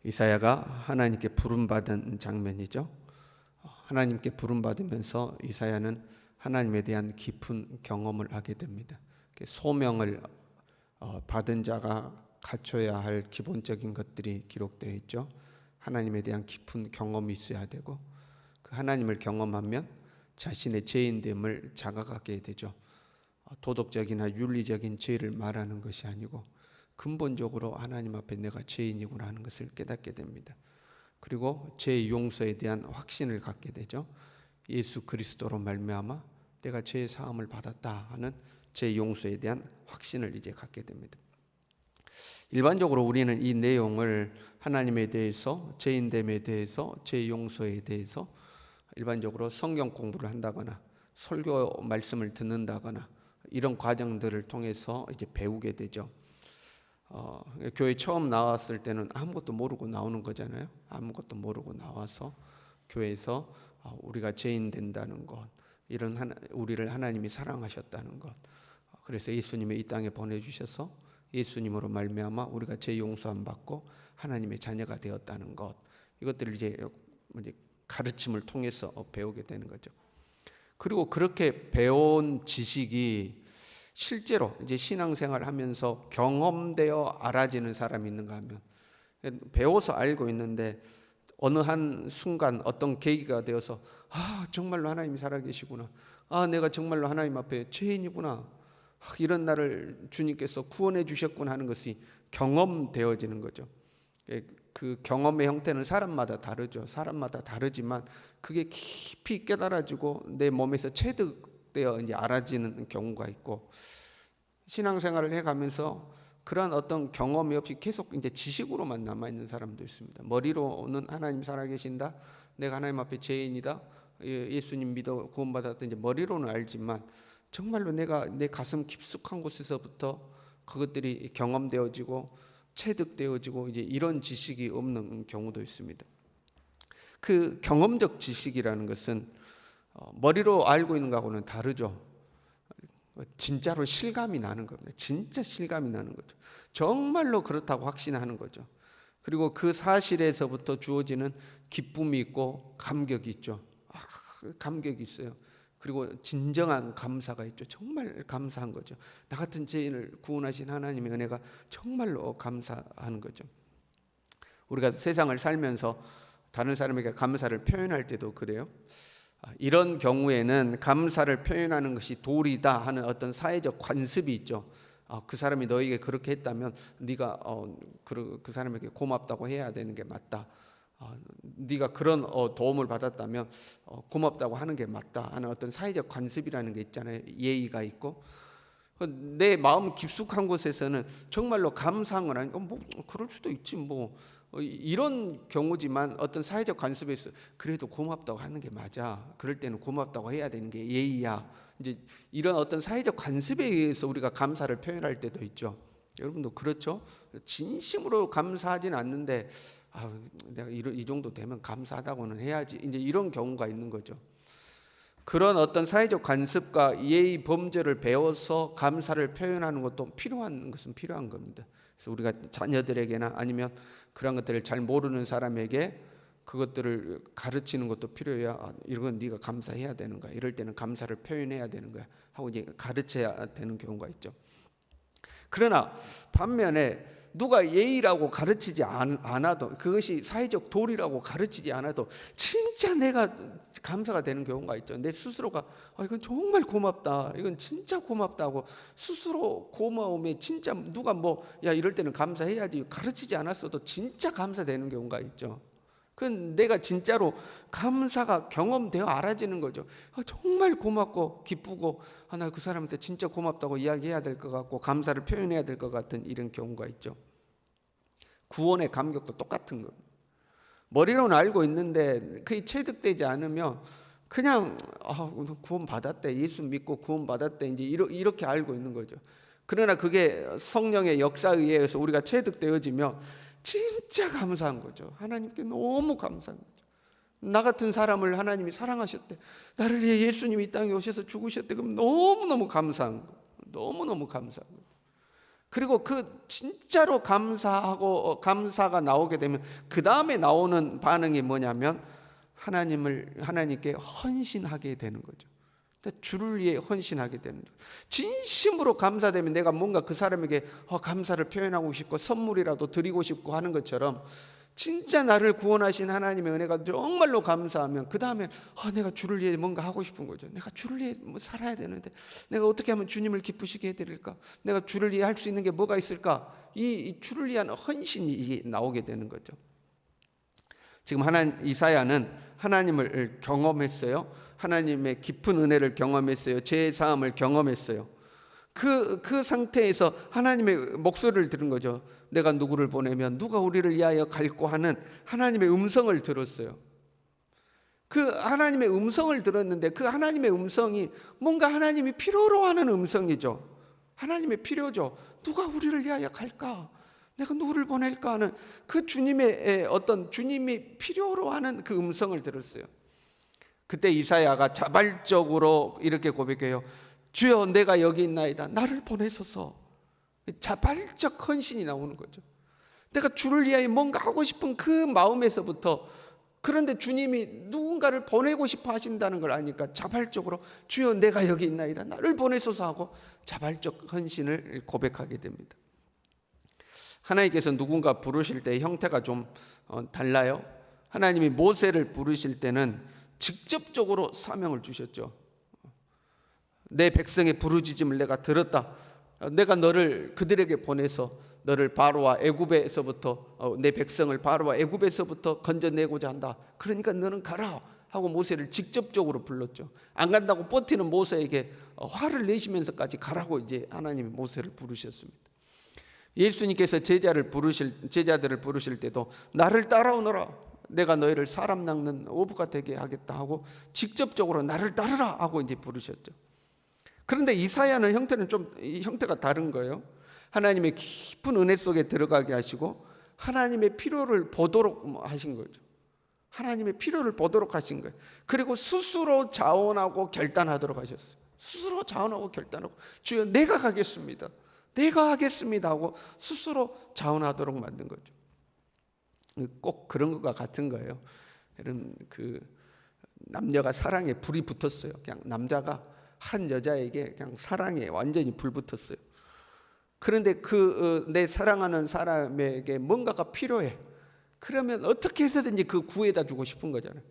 이사야가 하나님께 부름받은 장면이죠. 하나님께 부름받으면서 이사야는 하나님에 대한 깊은 경험을 하게 됩니다. 소명을 받은 자가 갖춰야 할 기본적인 것들이 기록되어 있죠. 하나님에 대한 깊은 경험이 있어야 되고, 그 하나님을 경험하면 자신의 죄인됨을 자각하게 되죠. 도덕적이나 윤리적인 죄를 말하는 것이 아니고 근본적으로 하나님 앞에 내가 죄인이구나 하는 것을 깨닫게 됩니다. 그리고 죄의 용서에 대한 확신을 갖게 되죠. 예수 그리스도로 말미암아 내가 죄의 사함을 받았다 하는 죄의 용서에 대한 확신을 이제 갖게 됩니다. 일반적으로 우리는 이 내용을 하나님에 대해서, 죄인됨에 대해서, 죄의 용서에 대해서 일반적으로 성경 공부를 한다거나 설교 말씀을 듣는다거나 이런 과정들을 통해서 이제 배우게 되죠. 교회 처음 나왔을 때는 아무것도 모르고 나오는 거잖아요. 아무것도 모르고 나와서 교회에서 우리가 죄인 된다는 것, 이런 우리를 하나님이 사랑하셨다는 것, 그래서 예수님이 이 땅에 보내주셔서 예수님으로 말미암아 우리가 죄 용서함 받고 하나님의 자녀가 되었다는 것, 이것들을 이제 가르침을 통해서 배우게 되는 거죠. 그리고 그렇게 배운 지식이 실제로 이제 신앙생활을 하면서 경험되어 알아지는 사람이 있는가 하면, 배워서 알고 있는데 어느 한 순간 어떤 계기가 되어서 정말로 하나님이 살아계시구나, 내가 정말로 하나님 앞에 죄인이구나, 이런 나를 주님께서 구원해 주셨구나 하는 것이 경험되어지는 거죠. 그 경험의 형태는 사람마다 다르죠. 사람마다 다르지만 그게 깊이 깨달아지고 내 몸에서 체득되어 이제 알아지는 경우가 있고, 신앙생활을 해가면서 그러한 어떤 경험이 없이 계속 이제 지식으로만 남아 있는 사람도 있습니다. 머리로는 하나님 살아계신다, 내가 하나님 앞에 죄인이다, 예수님 믿어 구원받았다, 이제 머리로는 알지만 정말로 내가 내 가슴 깊숙한 곳에서부터 그것들이 경험되어지고 체득되어지고 이제 이런 지식이 없는 경우도 있습니다. 그 경험적 지식이라는 것은 머리로 알고 있는 것하고는 다르죠. 진짜로 실감이 나는 겁니다. 진짜 실감이 나는 거죠. 정말로 그렇다고 확신하는 거죠. 그리고 그 사실에서부터 주어지는 기쁨이 있고 감격이 있죠. 감격이 있어요. 그리고 진정한 감사가 있죠. 정말 감사한 거죠. 나 같은 죄인을 구원하신 하나님의 은혜가 정말로 감사하는 거죠. 우리가 세상을 살면서 다른 사람에게 감사를 표현할 때도 그래요. 이런 경우에는 감사를 표현하는 것이 도리다 하는 어떤 사회적 관습이 있죠. 그 사람이 너에게 그렇게 했다면 네가 그 사람에게 고맙다고 해야 되는 게 맞다. 네가 그런 도움을 받았다면 고맙다고 하는 게 맞다 하는 어떤 사회적 관습이라는 게 있잖아요. 예의가 있고, 내 마음 깊숙한 곳에서는 정말로 감사한 건 아니고 뭐 그럴 수도 있지 뭐 이런 경우지만, 어떤 사회적 관습에서 그래도 고맙다고 하는 게 맞아, 그럴 때는 고맙다고 해야 되는 게 예의야, 이제 이런 어떤 사회적 관습에 의해서 우리가 감사를 표현할 때도 있죠. 여러분도 그렇죠? 진심으로 감사하진 않는데 내가 이 정도 되면 감사하다고는 해야지, 이제 이런 경우가 있는 거죠. 그런 어떤 사회적 관습과 예의 범죄를 배워서 감사를 표현하는 것도 필요한 겁니다. 그래서 우리가 자녀들에게나 아니면 그런 것들을 잘 모르는 사람에게 그것들을 가르치는 것도 필요해요. 이건 네가 감사해야 되는 거야, 이럴 때는 감사를 표현해야 되는 거야 하고 이제 가르쳐야 되는 경우가 있죠. 그러나 반면에 누가 예의라고 가르치지 않아도, 그것이 사회적 도리라고 가르치지 않아도 진짜 내가 감사가 되는 경우가 있죠. 내 스스로가 이건 정말 고맙다, 이건 진짜 고맙다고 스스로 고마움에 진짜 누가 야 이럴 때는 감사해야지 가르치지 않았어도 진짜 감사되는 경우가 있죠. 그건 내가 진짜로 감사가 경험되어 알아지는 거죠. 정말 고맙고 기쁘고 나 그 사람한테 진짜 고맙다고 이야기해야 될 것 같고 감사를 표현해야 될 것 같은 이런 경우가 있죠. 구원의 감격도 똑같은 겁니다. 머리로는 알고 있는데 그게 체득되지 않으면 그냥 구원 받았대, 예수 믿고 구원 받았대, 이제 이렇게 알고 있는 거죠. 그러나 그게 성령의 역사에 의해서 우리가 체득되어지면 진짜 감사한 거죠. 하나님께 너무 감사한 거죠. 나 같은 사람을 하나님이 사랑하셨대, 나를 위해 예수님이 이 땅에 오셔서 죽으셨대, 그럼 너무너무 감사한 거, 너무너무 감사한 거. 그리고 그 진짜로 감사하고 감사가 나오게 되면 그 다음에 나오는 반응이 뭐냐면 하나님께 헌신하게 되는 거죠. 주를 위해 헌신하게 되는 거죠. 진심으로 감사되면 내가 뭔가 그 사람에게 감사를 표현하고 싶고 선물이라도 드리고 싶고 하는 것처럼, 진짜 나를 구원하신 하나님의 은혜가 정말로 감사하면 그 다음에 내가 주를 위해 뭔가 하고 싶은 거죠. 내가 주를 위해 살아야 되는데 내가 어떻게 하면 주님을 기쁘시게 해드릴까? 내가 주를 위해 할 수 있는 게 뭐가 있을까? 이 주를 위한 헌신이 나오게 되는 거죠. 지금 이사야는 하나님을 경험했어요. 하나님의 깊은 은혜를 경험했어요. 죄 사함을 경험했어요. 그 상태에서 하나님의 목소리를 들은 거죠. 내가 누구를 보내면 누가 우리를 위하여 갈고 하는 하나님의 음성을 들었어요. 그 하나님의 음성을 들었는데 그 하나님의 음성이 뭔가 하나님이 필요로 하는 음성이죠. 하나님의 필요죠. 누가 우리를 위하여 갈까? 내가 누구를 보낼까 하는 그 주님의 주님이 필요로 하는 그 음성을 들었어요. 그때 이사야가 자발적으로 이렇게 고백해요. 주여, 내가 여기 있나이다. 나를 보내소서. 자발적 헌신이 나오는 거죠. 내가 주를 위하여 뭔가 하고 싶은 그 마음에서부터, 그런데 주님이 누군가를 보내고 싶어 하신다는 걸 아니까 자발적으로 주여, 내가 여기 있나이다. 나를 보내소서 하고 자발적 헌신을 고백하게 됩니다. 하나님께서 누군가 부르실 때 형태가 좀 달라요. 하나님이 모세를 부르실 때는 직접적으로 사명을 주셨죠. 내 백성의 부르짖음을 내가 들었다. 내가 너를 그들에게 보내서 너를 바로와 애굽에서부터 내 백성을 바로와 애굽에서부터 건져내고자 한다. 그러니까 너는 가라 하고 모세를 직접적으로 불렀죠. 안 간다고 버티는 모세에게 화를 내시면서까지 가라고 이제 하나님이 모세를 부르셨습니다. 예수님께서 제자들을 부르실 때도 나를 따라오너라. 내가 너희를 사람 낚는 어부가 되게 하겠다 하고 직접적으로 나를 따르라 하고 이제 부르셨죠. 그런데 이사야는 형태가 다른 거예요. 하나님의 깊은 은혜 속에 들어가게 하시고 하나님의 필요를 보도록 하신 거죠. 하나님의 필요를 보도록 하신 거예요. 그리고 스스로 자원하고 결단하도록 하셨어요. 스스로 자원하고 결단하고 주여, 내가 가겠습니다. 내가 하겠습니다 하고 스스로 자원하도록 만든 거죠. 꼭 그런 것과 같은 거예요. 여러분, 남녀가 사랑에 불이 붙었어요. 그냥 남자가 한 여자에게 그냥 사랑에 완전히 불 붙었어요. 그런데 내 사랑하는 사람에게 뭔가가 필요해. 그러면 어떻게 해서든지 그 구해다 주고 싶은 거잖아요.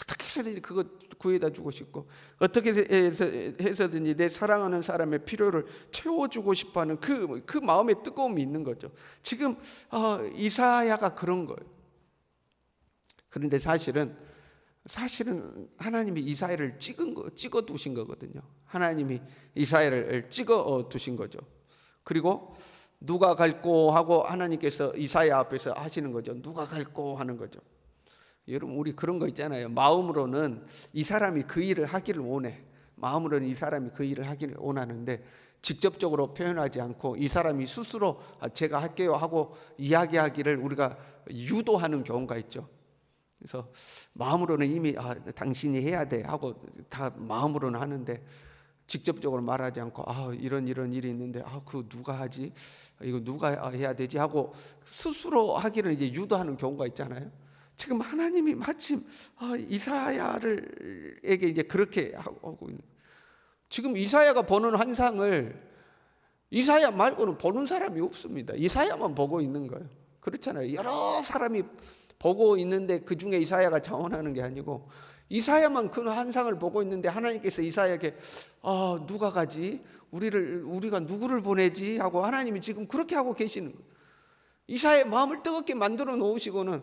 어떻게 해서든지 그거 구해다 주고 싶고, 어떻게 해서든지 내 사랑하는 사람의 필요를 채워주고 싶어하는 그 마음의 뜨거움이 있는 거죠. 지금 이사야가 그런 거예요. 그런데 사실은 하나님이 이사야를 찍어 두신 거거든요. 하나님이 이사야를 찍어 두신 거죠. 그리고 누가 갈고 하고 하나님께서 이사야 앞에서 하시는 거죠. 누가 갈고 하는 거죠. 여러분, 우리 그런 거 있잖아요. 마음으로는 이 사람이 그 일을 하기를 원해. 마음으로는 이 사람이 그 일을 하기를 원하는데 직접적으로 표현하지 않고 이 사람이 스스로 제가 할게요 하고 이야기하기를 우리가 유도하는 경우가 있죠. 그래서 마음으로는 이미 당신이 해야 돼 하고 다 마음으로는 하는데 직접적으로 말하지 않고 이런 일이 있는데 그거 누가 하지? 이거 누가 해야 되지? 하고 스스로 하기를 이제 유도하는 경우가 있잖아요. 지금 하나님이 마침 이사야에게 이제 그렇게 하고 있는. 지금 이사야가 보는 환상을 이사야 말고는 보는 사람이 없습니다. 이사야만 보고 있는 거예요. 그렇잖아요. 여러 사람이 보고 있는데 그 중에 이사야가 자원하는 게 아니고 이사야만 그 환상을 보고 있는데 하나님께서 이사야에게 누가 가지? 우리가 누구를 보내지? 하고 하나님이 지금 그렇게 하고 계시는 거예요. 이사야의 마음을 뜨겁게 만들어 놓으시고는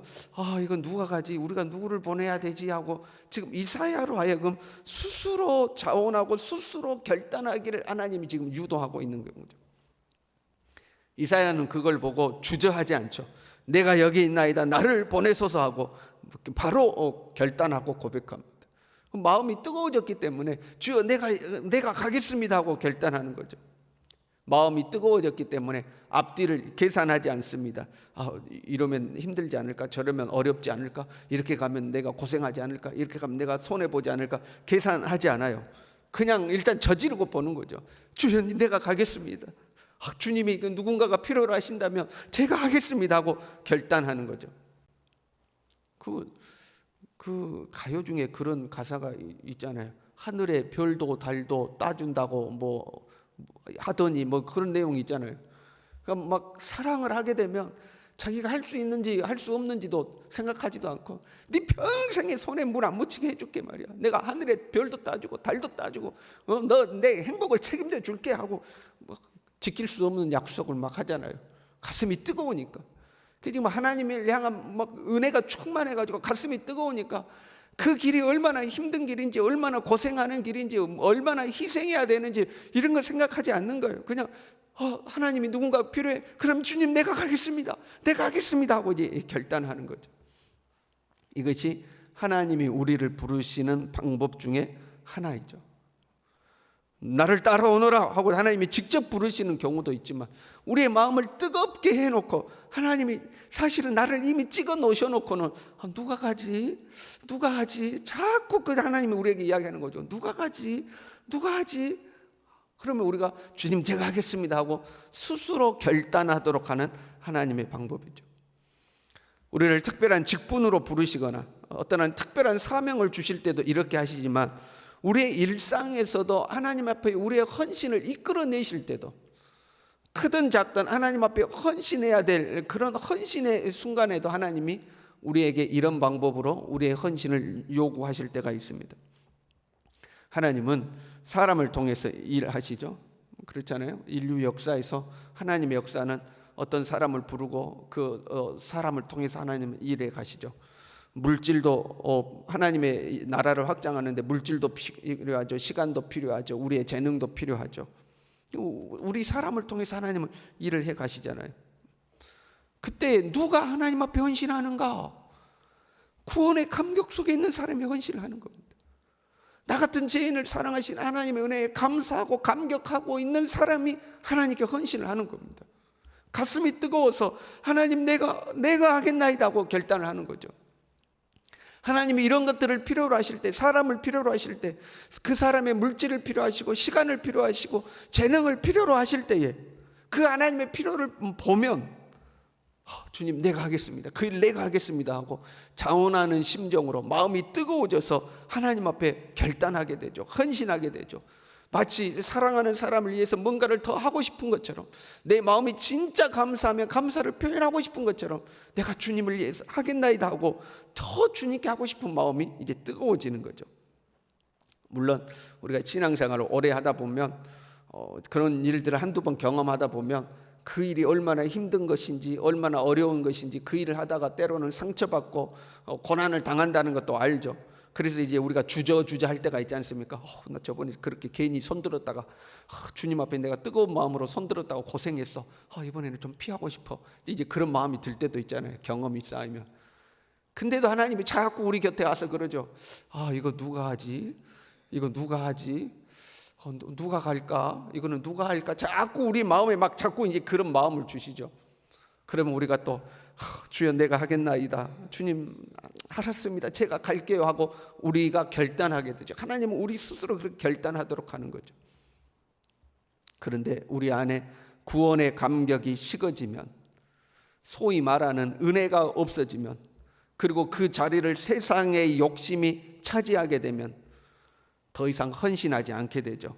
이건 누가 가지? 우리가 누구를 보내야 되지? 하고 지금 이사야로 하여금 스스로 자원하고 스스로 결단하기를 하나님이 지금 유도하고 있는 거죠. 이사야는 그걸 보고 주저하지 않죠. 내가 여기 있나이다. 나를 보내소서 하고 바로 결단하고 고백합니다. 마음이 뜨거워졌기 때문에 주여, 내가 가겠습니다 하고 결단하는 거죠. 마음이 뜨거워졌기 때문에 앞뒤를 계산하지 않습니다. 이러면 힘들지 않을까? 저러면 어렵지 않을까? 이렇게 가면 내가 고생하지 않을까? 이렇게 가면 내가 손해보지 않을까? 계산하지 않아요. 그냥 일단 저지르고 보는 거죠. 주여, 내가 가겠습니다. 주님이 누군가가 필요로 하신다면 제가 하겠습니다 하고 결단하는 거죠. 그 가요 중에 그런 가사가 있잖아요. 하늘의 별도 달도 따준다고 뭐 하더니 뭐 그런 내용이 있잖아요. 그러니까 막 사랑을 하게 되면 자기가 할 수 있는지 할 수 없는지도 생각하지도 않고 네 평생에 손에 물 안 묻히게 해줄게 말이야. 내가 하늘의 별도 따주고 달도 따주고 너 내 행복을 책임져 줄게 하고 뭐 지킬 수 없는 약속을 막 하잖아요. 가슴이 뜨거우니까. 지금 하나님을 향한 막 은혜가 충만해가지고 가슴이 뜨거우니까 그 길이 얼마나 힘든 길인지, 얼마나 고생하는 길인지, 얼마나 희생해야 되는지 이런 걸 생각하지 않는 거예요. 그냥 하나님이 누군가 필요해. 그럼 주님 내가 가겠습니다. 내가 하겠습니다 하고 이제 결단하는 거죠. 이것이 하나님이 우리를 부르시는 방법 중에 하나이죠. 나를 따라오너라 하고 하나님이 직접 부르시는 경우도 있지만 우리의 마음을 뜨겁게 해놓고 하나님이 사실은 나를 이미 찍어 놓으셔놓고는 누가 가지? 누가 하지? 자꾸 그 하나님이 우리에게 이야기하는 거죠. 누가 가지? 누가 하지? 그러면 우리가 주님 제가 하겠습니다 하고 스스로 결단하도록 하는 하나님의 방법이죠. 우리를 특별한 직분으로 부르시거나 어떤 특별한 사명을 주실 때도 이렇게 하시지만 우리의 일상에서도 하나님 앞에 우리의 헌신을 이끌어내실 때도 크든 작든 하나님 앞에 헌신해야 될 그런 헌신의 순간에도 하나님이 우리에게 이런 방법으로 우리의 헌신을 요구하실 때가 있습니다. 하나님은 사람을 통해서 일하시죠. 그렇잖아요. 인류 역사에서 하나님의 역사는 어떤 사람을 부르고 그 사람을 통해서 하나님은 일해 가시죠. 물질도 하나님의 나라를 확장하는데 물질도 필요하죠. 시간도 필요하죠. 우리의 재능도 필요하죠. 우리 사람을 통해서 하나님은 일을 해 가시잖아요. 그때 누가 하나님 앞에 헌신하는가? 구원의 감격 속에 있는 사람이 헌신을 하는 겁니다. 나 같은 죄인을 사랑하신 하나님의 은혜에 감사하고 감격하고 있는 사람이 하나님께 헌신을 하는 겁니다. 가슴이 뜨거워서 하나님 내가 하겠나이다 하고 결단을 하는 거죠. 하나님이 이런 것들을 필요로 하실 때, 사람을 필요로 하실 때, 그 사람의 물질을 필요하시고 시간을 필요하시고 재능을 필요로 하실 때에 그 하나님의 필요를 보면 주님 내가 하겠습니다. 그 일 내가 하겠습니다 하고 자원하는 심정으로 마음이 뜨거워져서 하나님 앞에 결단하게 되죠. 헌신하게 되죠. 마치 사랑하는 사람을 위해서 뭔가를 더 하고 싶은 것처럼 내 마음이 진짜 감사하면 감사를 표현하고 싶은 것처럼 내가 주님을 위해서 하겠나이다 하고 더 주님께 하고 싶은 마음이 이제 뜨거워지는 거죠. 물론 우리가 신앙생활을 오래 하다 보면 그런 일들을 한두 번 경험하다 보면 그 일이 얼마나 힘든 것인지 얼마나 어려운 것인지 그 일을 하다가 때로는 상처받고 고난을 당한다는 것도 알죠. 그래서 이제 우리가 주저주저 할 때가 있지 않습니까? 나 저번에 그렇게 괜히 손들었다가 주님 앞에 내가 뜨거운 마음으로 손들었다고 고생했어. 이번에는 좀 피하고 싶어. 이제 그런 마음이 들 때도 있잖아요. 경험이 쌓이면. 근데도 하나님이 자꾸 우리 곁에 와서 그러죠. 이거 누가 하지? 이거 누가 하지? 누가 갈까? 이거는 누가 할까? 자꾸 우리 마음에 막 자꾸 이제 그런 마음을 주시죠. 그러면 우리가 또 주여 내가 하겠나이다. 주님 알았습니다. 제가 갈게요 하고 우리가 결단하게 되죠. 하나님은 우리 스스로 그렇게 결단하도록 하는 거죠. 그런데 우리 안에 구원의 감격이 식어지면 소위 말하는 은혜가 없어지면 그리고 그 자리를 세상의 욕심이 차지하게 되면 더 이상 헌신하지 않게 되죠.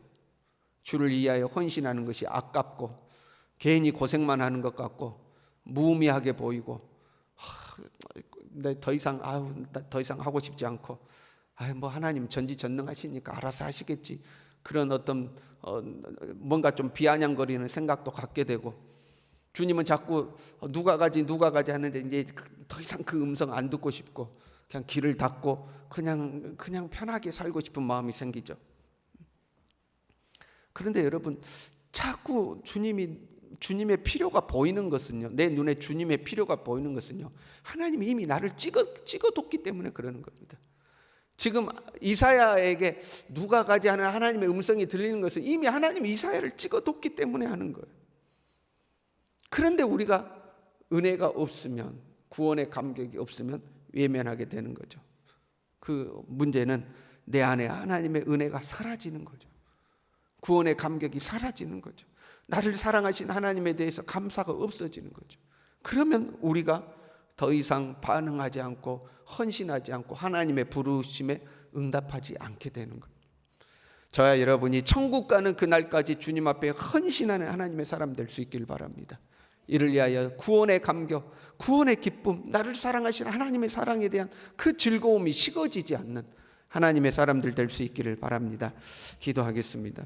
주를 위하여 헌신하는 것이 아깝고 괜히 고생만 하는 것 같고 무의미하게 보이고 나 더 이상 하고 싶지 않고 뭐 하나님 전지전능하시니까 알아서 하시겠지. 그런 어떤 뭔가 좀 비아냥거리는 생각도 갖게 되고 주님은 자꾸 누가 가지 하는데 이제 더 이상 그 음성 안 듣고 싶고 그냥 길을 닫고 그냥 편하게 살고 싶은 마음이 생기죠. 그런데 여러분 자꾸 주님의 필요가 보이는 것은요, 내 눈에 주님의 필요가 보이는 것은요, 하나님이 이미 나를 찍어뒀기 때문에 그러는 겁니다. 지금 이사야에게 누가 가지 하는 하나님의 음성이 들리는 것은 이미 하나님이 이사야를 찍어뒀기 때문에 하는 거예요. 그런데 우리가 은혜가 없으면, 구원의 감격이 없으면 외면하게 되는 거죠. 그 문제는 내 안에 하나님의 은혜가 사라지는 거죠. 구원의 감격이 사라지는 거죠. 나를 사랑하신 하나님에 대해서 감사가 없어지는 거죠. 그러면 우리가 더 이상 반응하지 않고 헌신하지 않고 하나님의 부르심에 응답하지 않게 되는 거예요. 저와 여러분이 천국 가는 그날까지 주님 앞에 헌신하는 하나님의 사람 될 수 있길 바랍니다. 이를 위하여 구원의 감격, 구원의 기쁨, 나를 사랑하신 하나님의 사랑에 대한 그 즐거움이 식어지지 않는 하나님의 사람들 될 수 있기를 바랍니다. 기도하겠습니다.